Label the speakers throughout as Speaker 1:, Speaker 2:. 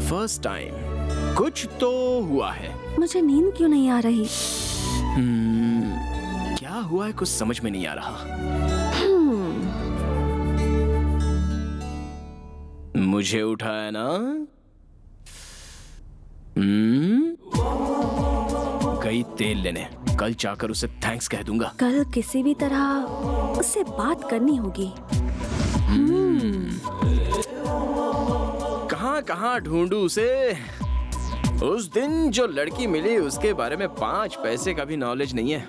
Speaker 1: First time कुछ तो हुआ है।
Speaker 2: मुझे नींद क्यों नहीं आ रही?
Speaker 1: क्या हुआ है कुछ समझ में नहीं आ रहा। मुझे उठाया ना। गई तेल लेने, कल जाकर उसे थैंक्स कह दूंगा।
Speaker 2: कल किसी भी तरह उससे बात करनी होगी।
Speaker 1: कहाँ कहाँ ढूंढूं उसे। उस दिन जो लड़की मिली उसके बारे में 5 पैसे का भी नॉलेज नहीं है।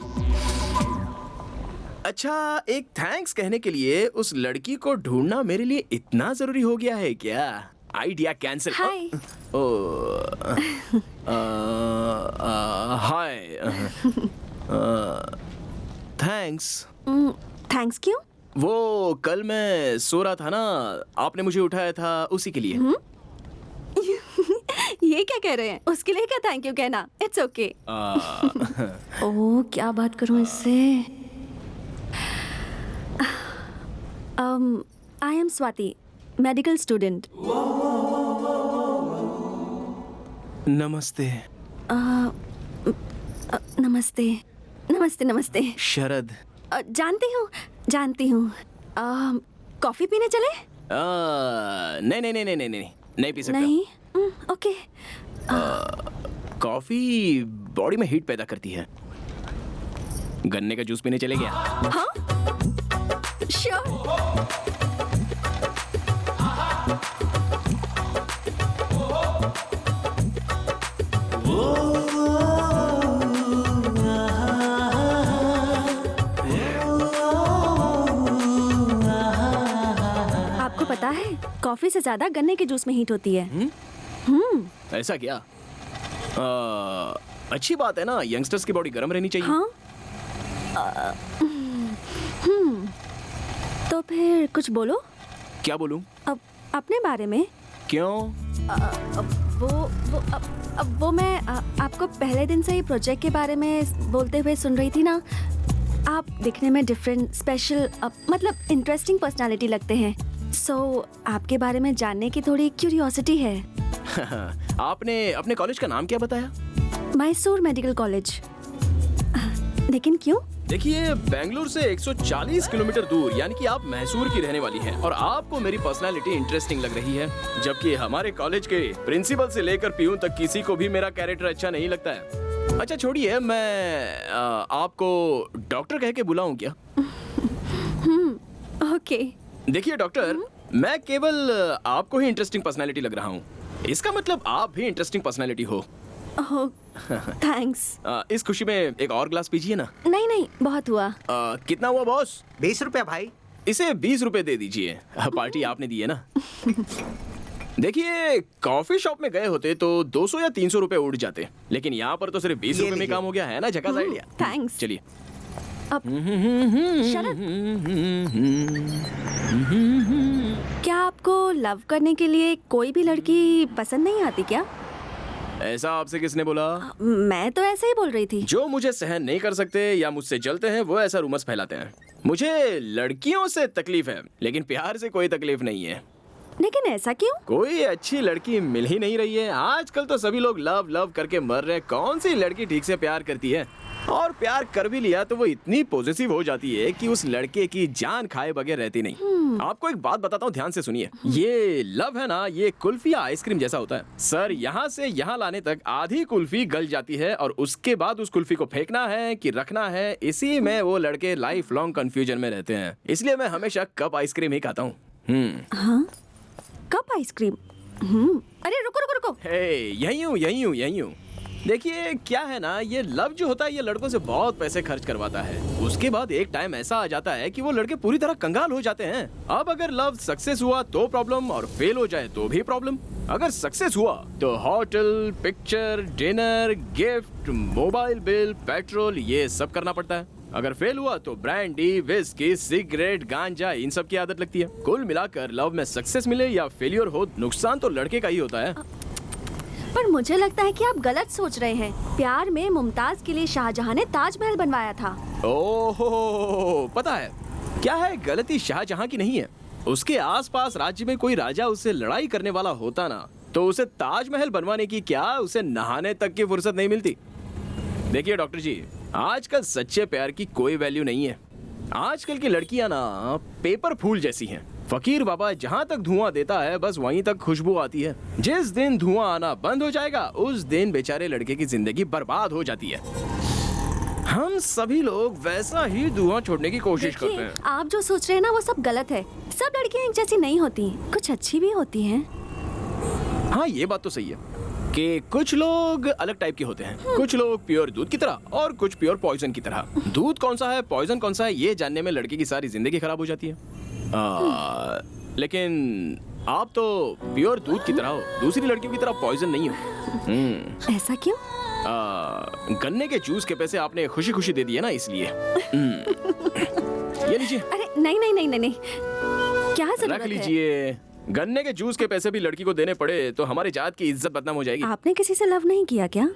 Speaker 1: अच्छा, एक थैंक्स कहने के लिए उस लड़की को ढूंढना मेरे लिए इतना जरूरी हो गया है क्या? Idea cancel.
Speaker 2: Hi.
Speaker 1: Hi. Thanks.
Speaker 2: Thanks क्यों?
Speaker 1: वो कल मैं सो रहा था ना, आपने मुझे उठाया था उसी के लिए।
Speaker 2: ये क्या कह रहे हैं? उसके लिए क्या थैंक यू कहना? It's okay. ओह, क्या बात करूं इससे? I am Swati, medical student.
Speaker 1: नमस्ते।
Speaker 2: नमस्ते नमस्ते नमस्ते।
Speaker 1: शरद।
Speaker 2: जानती हूँ। कॉफी पीने चले?
Speaker 1: नहीं नहीं नहीं नहीं नहीं नहीं नहीं पी सकता।
Speaker 2: नहीं। ओके।
Speaker 1: कॉफी बॉडी में हीट पैदा करती है। गन्ने का जूस पीने चले गया।
Speaker 2: हाँ, श्योर। आपको पता है, कॉफी से ज्यादा गन्ने के जूस में हीट होती है।
Speaker 1: ऐसा क्या? अच्छी बात है ना, यंगस्टर्स की बॉडी गर्म रहनी चाहिए।
Speaker 2: हाँ। तो फिर कुछ बोलो।
Speaker 1: क्या बोलूं?
Speaker 2: अब अपने बारे में।
Speaker 1: क्यों?
Speaker 2: वो मैं आपको पहले दिन से ही प्रोजेक्ट के बारे में बोलते हुए सुन रही थी ना। आप दिखने में डिफरेंट, स्पेशल, मतलब इंटरेस्टिंग पर्सनालिटी लगते हैं। आपके बारे में जानने की थोड़ी क्यूरियोसिटी है।
Speaker 1: आपने अपने कॉलेज का नाम क्या बताया?
Speaker 2: Mysore medical college. लेकिन क्यों?
Speaker 1: देखिए, बेंगलुरु से 140 किलोमीटर दूर, यानी कि आप मैसूर की रहने वाली हैं और आपको मेरी पर्सनालिटी इंटरेस्टिंग लग रही है, जबकि हमारे कॉलेज के प्रिंसिपल से लेकर पीयून तक किसी को भी मेरा कैरेक्टर अच्छा नहीं लगता है। अच्छा छोड़िए, मैं आपको डॉक्टर कह के बुलाऊं क्या?
Speaker 2: ओके।
Speaker 1: देखिए डॉक्टर, मैं केवल आपको ही इंटरेस्टिंग पर्सनालिटी लग रहा हूँ, इसका मतलब आप भी इंटरेस्टिंग पर्सनालिटी हो।
Speaker 2: थैंक्स।
Speaker 1: इस खुशी में एक और ग्लास पीजिए ना।
Speaker 2: नहीं, बहुत हुआ।
Speaker 1: कितना हुआ बॉस?
Speaker 3: 20 रुपया भाई।
Speaker 1: इसे 20 रुपए दे दीजिए, पार्टी आपने दी है ना। देखिए, कॉफी शॉप में गए होते तो 200 या 300 रुपए उड़ जाते, लेकिन यहाँ पर तो सिर्फ 20 रुपए में काम हो गया है ना। झकास आइडिया।
Speaker 2: थैंक्स।
Speaker 1: चलिए।
Speaker 2: शरद, क्या आपको लव करने के लिए कोई भी लड़की पसंद नहीं आती क्या?
Speaker 1: ऐसा आपसे किसने बोला?
Speaker 2: मैं तो ऐसे ही बोल रही थी।
Speaker 1: जो मुझे सहन नहीं कर सकते या मुझसे जलते हैं वो ऐसा रूमर्स फैलाते हैं। मुझे लड़कियों से तकलीफ है, लेकिन प्यार से कोई तकलीफ नहीं है।
Speaker 2: लेकिन ऐसा क्यों?
Speaker 1: कोई अच्छी लड़की मिल ही नहीं रही है। आजकल तो सभी लोग लव लव करके मर रहे हैं। कौन सी लड़की ठीक से प्यार करती है? और प्यार कर भी लिया तो वो इतनी पॉजिटिव हो जाती है कि उस लड़के की जान खाए बगैर रहती नहीं। आपको एक बात बताता हूँ, ध्यान से सुनिए। ये लव है ना, ये कुल्फी या आइसक्रीम जैसा होता है सर। यहाँ से यहाँ लाने तक आधी कुल्फी गल जाती है और उसके बाद उस कुल्फी को फेंकना है कि रखना है, इसी में वो लड़के लाइफ लॉन्ग कंफ्यूजन में रहते हैं। इसलिए मैं हमेशा कप आइसक्रीम ही खाता हूँ।
Speaker 2: हाँ, कप आइसक्रीम। अरे रुको।
Speaker 1: यही हूँ। देखिए क्या है ना, ये लव जो होता है ये लड़कों से बहुत पैसे खर्च करवाता है। उसके बाद एक टाइम ऐसा आ जाता है कि वो लड़के पूरी तरह कंगाल हो जाते हैं। अब अगर लव सक्सेस हुआ तो प्रॉब्लम, और फेल हो जाए तो भी प्रॉब्लम। अगर सक्सेस हुआ तो hotel, picture, dinner, gift, mobile bill, petrol, ये सब करना पड़ता है। अगर फेल हुआ तो ब्रांडी, विस्की, सिगरेट, गांजा, इन सब की आदत लगती है। कुल मिलाकर लव में सक्सेस मिले या फेलियर हो, नुकसान तो लड़के का ही होता है।
Speaker 2: पर मुझे लगता है कि आप गलत सोच रहे हैं। प्यार में मुमताज के लिए शाहजहां ने ताजमहल बनवाया था।
Speaker 1: ओहो, पता है क्या है, गलती शाहजहां की नहीं है। उसके आसपास राज्य में कोई राजा उससे लड़ाई करने वाला होता ना, तो उसे ताजमहल बनवाने की क्या, उसे नहाने तक की फुर्सत नहीं मिलती। देखिए डॉक्टर जी, आजकल सच्चे प्यार की कोई वैल्यू नहीं है। आजकल की लड़कियां ना पेपर फूल जैसी हैं। फकीर बाबा जहां तक धुआं देता है बस वहीं तक खुशबू आती है। जिस दिन धुआं आना बंद हो जाएगा उस दिन बेचारे लड़के की जिंदगी बर्बाद हो जाती है। हम सभी लोग वैसा ही धुआं छोड़ने की कोशिश करते
Speaker 2: देखिए,
Speaker 1: हैं।
Speaker 2: आप जो सोच रहे हैं ना वो सब गलत है। सब लड़कियां एक जैसी नहीं होती, कुछ अच्छी भी होती हैं।
Speaker 1: हाँ ये बात तो सही है कि कुछ लोग अलग टाइप के होते हैं। कुछ लोग प्योर दूध की तरह और कुछ प्योर पॉइजन की तरह। दूध कौन सा है पॉइजन कौन सा है ये जानने में लड़के की सारी जिंदगी खराब हो जाती है। लेकिन आप तो प्योर दूध की तरह हो, दूसरी लड़कियों की तरह पॉइजन नहीं हो।
Speaker 2: ऐसा क्यों?
Speaker 1: गन्ने के जूस के पैसे आपने खुशी खुशी दे दिए ना, इसलिए। ये लीजिए।
Speaker 2: अरे नहीं नहीं नहीं नहीं नहीं, क्या जरूरत
Speaker 1: रख
Speaker 2: है?
Speaker 1: लीजिए। गन्ने के जूस के पैसे भी लड़की को देने पड़े तो हमारी जात की इज्जत बदनाम हो जाएगी।
Speaker 2: आपने किसी से लव नहीं किया क्या?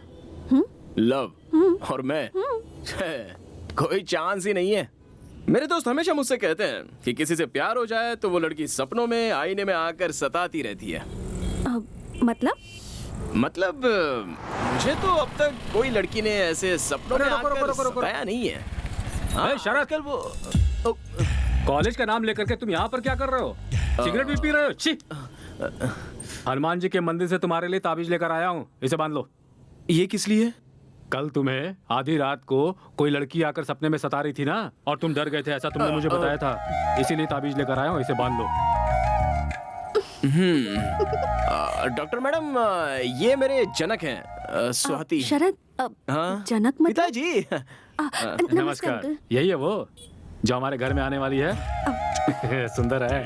Speaker 1: लव और मैं कोई चांस ही नहीं है। मेरे दोस्त हमेशा मुझसे कहते हैं कि किसी से प्यार हो जाए तो वो लड़की सपनों में आईने में आकर सताती रहती है। मतलब मुझे तो अब तक कोई लड़की ने ऐसे सपनों में आकर सताया नहीं है। हाँ,
Speaker 3: शरद,
Speaker 1: कल वो
Speaker 3: कॉलेज का नाम लेकर के तुम यहाँ पर क्या कर रहे हो? सिगरेट भी पी रहे हो? छी! हनुमान जी के मंदिर से तुम्हारे लिए ताबीज लेकर आया हूँ, इसे बांध लो।
Speaker 1: ये किस लिए?
Speaker 3: कल तुम्हें आधी रात को कोई लड़की आकर सपने में सता रही थी ना, और तुम डर गए थे, ऐसा तुमने मुझे बताया था। इसीलिए ताबीज लेकर आया हूँ, इसे बांध लो।
Speaker 1: डॉक्टर मैडम, ये मेरे जनक हैं, स्वाति।
Speaker 2: शरद,
Speaker 1: हाँ?
Speaker 2: जनक मतलब?
Speaker 1: पिताजी।
Speaker 2: नमस्कार अंकल।
Speaker 3: यही है वो जो हमारे घर में आने वाली है। सुंदर है।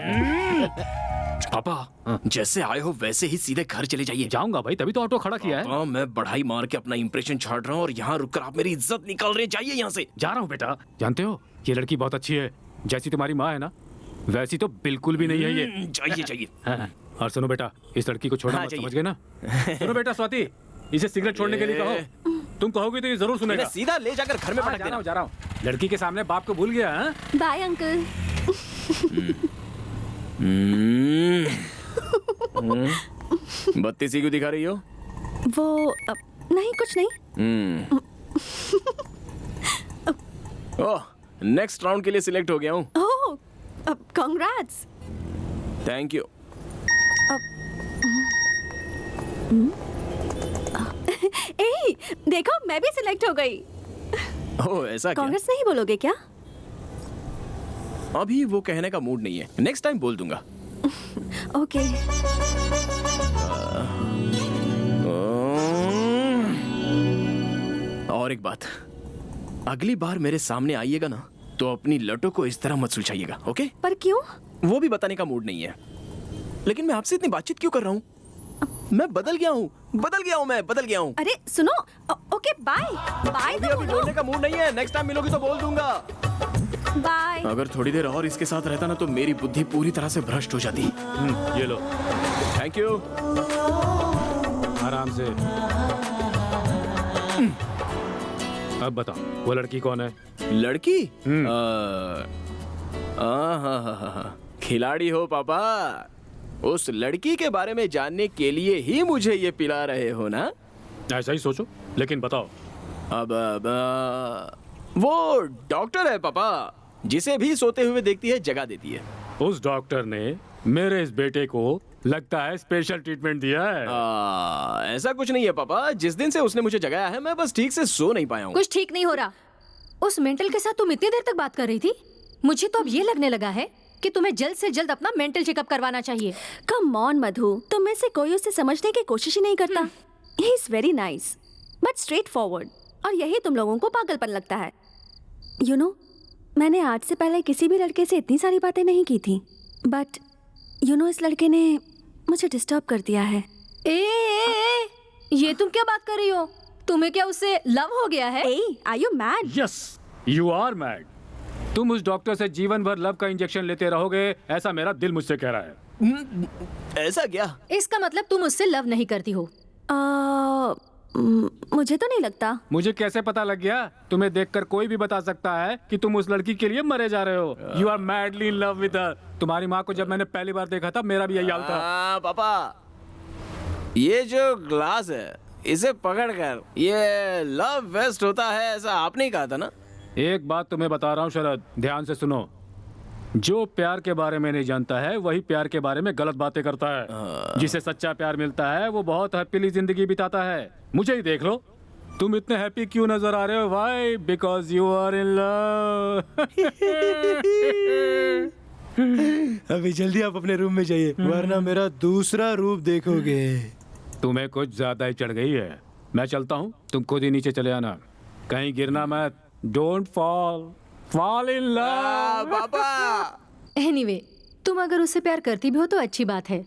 Speaker 3: पापा,
Speaker 1: जैसे आए हो वैसे ही सीधे घर चले जाइए।
Speaker 3: जाऊंगा भाई, तभी तो ऑटो खड़ा किया है।
Speaker 1: हाँ, मैं बढ़ाई मार के अपना इंप्रेशन छाड़ रहा हूँ और यहाँ रुककर आप मेरी इज्जत निकाल रहे हैं। जाइए यहाँ से।
Speaker 3: जा रहा हूँ बेटा। जानते हो ये लड़की बहुत अच्छी है, जैसी तुम्हारी माँ है ना वैसी तो बिल्कुल भी नहीं है ये।
Speaker 1: जाइए जाइए।
Speaker 3: हाँ, और सुनो बेटा, इस लड़की को छोड़ना
Speaker 1: हाँ,
Speaker 3: मत,
Speaker 1: जाइए।
Speaker 3: समझ गए ना? सुनो बेटा स्वाति, इसे सिगरेट छोड़ने के लिए कहो। तुम कहोगे तो ये जरूर सुनेगा।
Speaker 1: इन्हें सीधा ले जाकर घर में
Speaker 3: हाँ,
Speaker 1: पटक देना।
Speaker 3: जा रहा हूँ। लड़की के सामने बाप को भूल गया। हाँ?
Speaker 2: Bye uncle.
Speaker 1: बत्ती सी क्यों दिखा रही हो?
Speaker 2: वो नहीं, कुछ नहीं।
Speaker 1: ओह, नेक्स्ट राउंड के लिए सिलेक्ट हो गया हूँ।
Speaker 2: ओह, कांग्रेट्स।
Speaker 1: Thank you.
Speaker 2: ए, देखो मैं भी सिलेक्ट हो गई।
Speaker 1: ओह, ऐसा क्या?
Speaker 2: कांग्रेस नहीं बोलोगे क्या?
Speaker 1: अभी वो कहने का मूड नहीं है, नेक्स्ट टाइम बोल दूंगा।
Speaker 2: ओके।
Speaker 1: और एक बात, अगली बार मेरे सामने आइएगा ना तो अपनी लटों को इस तरह मत सुलझाइएगा, ओके?
Speaker 2: पर क्यों?
Speaker 1: वो भी बताने का मूड नहीं है। लेकिन मैं आपसे इतनी बातचीत क्यों कर रहा हूँ? मैं बदल गया हूँ, मैं बदल गया हूँ।
Speaker 2: अरे सुनो, ओके बाय बाय।
Speaker 1: अभी बोलने का मूड नहीं है, नेक्स्ट टाइम मिलोगी तो बोल दूंगा।
Speaker 2: बाय।
Speaker 1: अगर थोड़ी देर और इसके साथ रहता ना तो मेरी बुद्धि पूरी तरह से भ्रष्ट हो जाती।
Speaker 3: ये लो।
Speaker 1: Thank you.
Speaker 3: आराम से। अब बताओ वो लड़की कौन है?
Speaker 1: लड़की? खिलाड़ी हो पापा। उस लड़की के बारे में जानने के लिए ही मुझे ये पिला रहे हो ना?
Speaker 3: ऐसा ही सोचो, लेकिन बताओ।
Speaker 1: अब वो डॉक्टर है पापा, जिसे भी सोते हुए देखती है जगा देती है।
Speaker 3: उस डॉक्टर ने मेरे इस बेटे को लगता है स्पेशल ट्रीटमेंट दिया है।
Speaker 1: ऐसा कुछ नहीं है पापा, जिस दिन से उसने मुझे जगाया है मैं बस ठीक से सो नहीं पाया हूँ।
Speaker 4: कुछ ठीक नहीं हो रहा। उस मेंटल के साथ तुम इतनी देर तक बात कर रही थी। मुझे तो अब ये लगने लगा है कि तुम्हें जल्द से जल्द अपना मेंटल चेकअप करवाना चाहिए।
Speaker 2: कम ऑन मधु, तुम में से कोई उसे समझने की कोशिश ही नहीं करता। He is very nice but straight forward, और यही तुम लोगों को पागलपन लगता है। यू नो, मैंने आज से पहले किसी भी लड़के से इतनी सारी बातें नहीं की थी, बट यू नो इस लड़के ने मुझे डिस्टर्ब कर दिया है।
Speaker 4: ए, ये तुम क्या बात कर रही हो? तुम्हें क्या उससे लव हो गया है?
Speaker 2: Ah, are you mad?
Speaker 3: Yes, you are mad. तुम उस डॉक्टर से जीवन भर लव का इंजेक्शन लेते रहोगे, ऐसा मेरा दिल मुझसे कह रहा है।
Speaker 1: ऐसा क्या?
Speaker 4: इसका मतलब तुम उससे लव नहीं करती हो।
Speaker 2: मुझे तो नहीं लगता।
Speaker 3: मुझे कैसे पता लग गया? तुम्हें देखकर कोई भी बता सकता है कि तुम उस लड़की के लिए मरे जा रहे हो। You are madly in love with her. तुम्हारी माँ को जब मैंने पहली बार देखा था मेरा भी यही हाल था।
Speaker 1: पापा, ये जो ग्लास है इसे पकड़कर ये लव वेस्ट होता है ऐसा आपने ही कहा था ना?
Speaker 3: एक बात तुम्हें बता रहा हूँ शरद, ध्यान से सुनो। जो प्यार के बारे में नहीं जानता है वही प्यार के बारे में गलत बातें करता है। जिसे सच्चा प्यार मिलता है वो बहुत हैप्पीली जिंदगी बिताता है। मुझे ही देख लो, तुम इतने हैप्पी क्यों नजर आ रहे हो? Why? Because you are in love.
Speaker 5: अभी जल्दी आप अपने रूम में जाइए वरना मेरा दूसरा रूप देखोगे।
Speaker 3: तुम्हें कुछ ज्यादा ही चढ़ गई है। मैं चलता हूँ, तुम खुद ही नीचे चले आना, कहीं गिरना मत। Don't fall in love.
Speaker 1: पापा
Speaker 4: एनीवे, तुम अगर उससे प्यार करती भी हो तो अच्छी बात है।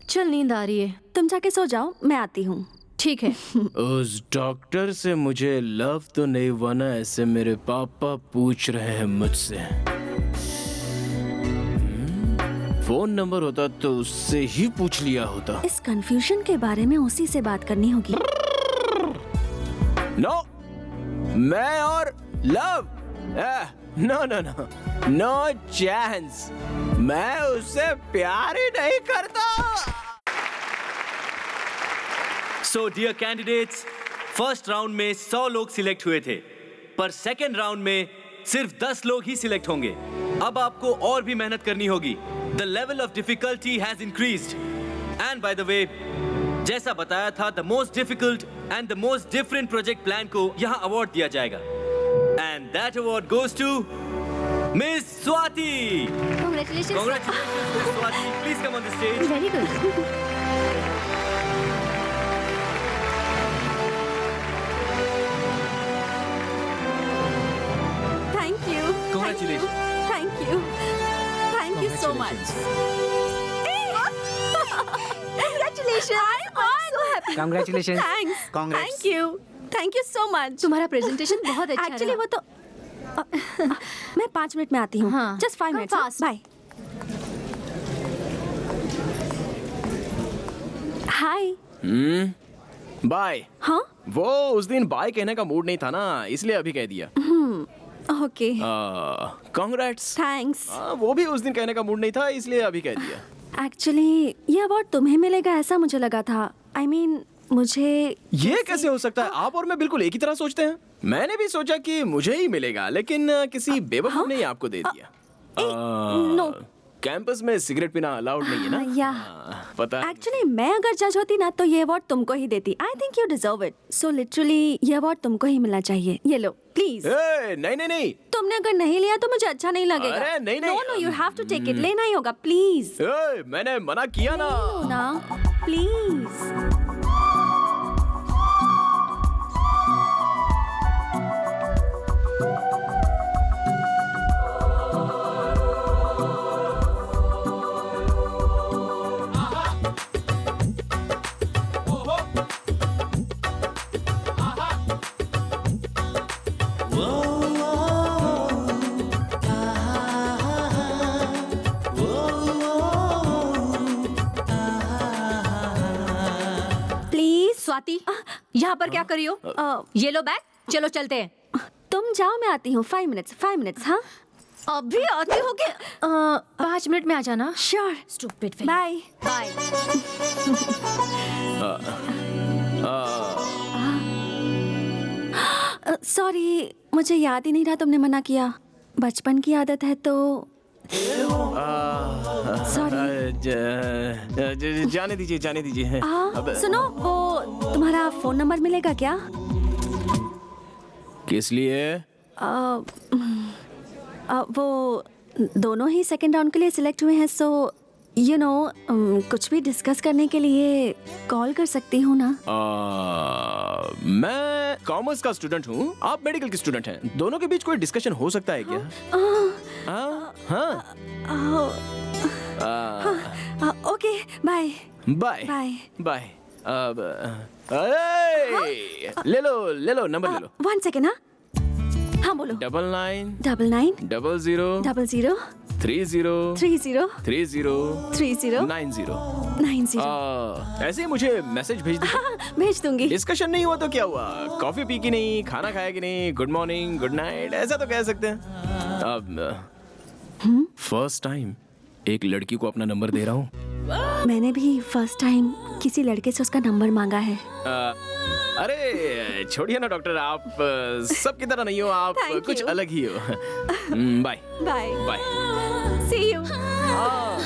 Speaker 4: चल, नींद आ रही है।
Speaker 2: तुम जाके सो जाओ, मैं आती हूँ।
Speaker 4: ठीक है।
Speaker 1: उस डॉक्टर से मुझे लव तो नहीं हुआ ना, ऐसे मेरे पापा पूछ रहे हैं मुझसे। फोन नंबर होता तो उससे ही पूछ लिया होता।
Speaker 2: इस कंफ्यूजन के बारे में उसी से बात करनी होगी।
Speaker 1: नो, मैं और love, no no no, no chance. मैं उससे प्यार ही नहीं करता।
Speaker 6: So dear candidates, first round में 100 लोग सिलेक्ट हुए थे, पर सेकेंड राउंड में सिर्फ 10 लोग ही सिलेक्ट होंगे। अब आपको और भी मेहनत करनी होगी। The level of difficulty has increased. And by the way, जैसा बताया था, the most difficult and the most different project plan को यहाँ अवार्ड दिया जाएगा। And that award goes to miss Swati.
Speaker 4: Congratulations.
Speaker 6: Congratulations, Miss Swati. Please come on the stage.
Speaker 4: Very good.
Speaker 2: Thank you.
Speaker 6: Congratulations.
Speaker 2: Thank you. Thank you so much. Congratulations. I'm so happy.
Speaker 7: Congratulations.
Speaker 2: Thanks.
Speaker 7: Congrats.
Speaker 2: Thank you. Thank you so much.
Speaker 4: तुम्हारा presentation बहुत अच्छा
Speaker 2: actually
Speaker 4: रहा।
Speaker 2: वो तो मैं 5 minute में आती हूँ।
Speaker 4: हाँ।
Speaker 2: Just 5
Speaker 4: Come
Speaker 2: minutes.
Speaker 4: fast.
Speaker 2: Bye. Hi.
Speaker 1: Bye.
Speaker 2: हाँ?
Speaker 1: वो उस दिन बाय कहने का मूड नहीं था ना, इसलिए अभी कह दिया।
Speaker 2: ओके।
Speaker 1: कांग्रेट्स।
Speaker 2: थैंक्स।
Speaker 1: वो भी उस दिन कहने का मूड नहीं था, इसलिए अभी कह दिया।
Speaker 2: एक्चुअली ये अवार्ड तुम्हें मिलेगा ऐसा मुझे लगा था। I mean, मुझे
Speaker 1: ये कैसे हो सकता है? आप और मैं बिल्कुल एक ही तरह सोचते हैं। मैंने भी सोचा कि मुझे ही मिलेगा, लेकिन किसी बेवकूफ ने आपको दे दिया।
Speaker 2: नो।
Speaker 1: कैंपस में सिगरेट पीना अलाउड नहीं है ना?
Speaker 2: या
Speaker 1: पता है।
Speaker 2: एक्चुअली मैं अगर जज होती ना तो ये अवार्ड तुमको ही देती। I think you deserve it. So literally ये अवार्ड तुमको ही मिलना चाहिए। ये लो प्लीज।
Speaker 1: नहीं नहीं नहीं।
Speaker 2: तुमने अगर नहीं लिया तो मुझे अच्छा नहीं लगेगा।
Speaker 1: अरे, नहीं,
Speaker 2: नो
Speaker 1: नहीं।
Speaker 2: No, you have to take it. लेना ही होगा प्लीज।
Speaker 1: मैंने मना किया ना।
Speaker 2: ना प्लीज।
Speaker 4: स्वाति, यहाँ पर क्या कर रही हो? ये लो बैग, चलो चलते हैं।
Speaker 2: तुम जाओ, मैं आती हूँ। 5 मिनट्स। हाँ
Speaker 4: अभी आती हो के 5 मिनट में आ जाना।
Speaker 2: Sure.
Speaker 4: Stupid.
Speaker 2: Bye
Speaker 4: bye.
Speaker 2: Sorry, मुझे याद ही नहीं रहा तुमने मना किया। बचपन की आदत है तो सॉरी।
Speaker 1: जाने दीजिए।
Speaker 2: सुनो, वो तुम्हारा फोन नंबर मिलेगा क्या?
Speaker 1: किस लिए?
Speaker 2: वो दोनों ही सेकंड राउंड के लिए सिलेक्ट हुए हैं, सो यू नो कुछ भी डिस्कस करने के लिए कॉल कर सकती हूँ ना?
Speaker 1: मैं कॉमर्स का स्टूडेंट हूँ, आप मेडिकल की स्टूडेंट हैं। दोनों के बीच कोई डिस्कशन हो सकता है क्या?
Speaker 2: Okay, bye.
Speaker 1: ले लो नंबर ले लो।
Speaker 2: 1 सेकेंड। हाँ बोलो।
Speaker 1: 99
Speaker 2: 00 00
Speaker 1: 30
Speaker 2: 30
Speaker 1: 30
Speaker 2: 30
Speaker 1: 90।
Speaker 2: 90।
Speaker 1: ऐसे ही मुझे मैसेज भेज दीजिए।
Speaker 2: हाँ, भेज दूंगी।
Speaker 1: डिस्कशन नहीं हुआ तो क्या हुआ? कॉफी पी की नहीं, खाना खाया कि नहीं, गुड मॉर्निंग गुड नाइट ऐसा तो कह सकते हैं। अब फर्स्ट टाइम एक लड़की को अपना नंबर दे रहा हूँ।
Speaker 2: मैंने भी फर्स्ट टाइम किसी लड़के से उसका नंबर मांगा है।
Speaker 1: अरे छोड़िए ना डॉक्टर, आप सबकी तरह नहीं हो, आप
Speaker 2: Thank
Speaker 1: कुछ
Speaker 2: you.
Speaker 1: अलग ही हो। Bye
Speaker 2: bye.
Speaker 1: Bye.
Speaker 2: See you.
Speaker 1: हाँ।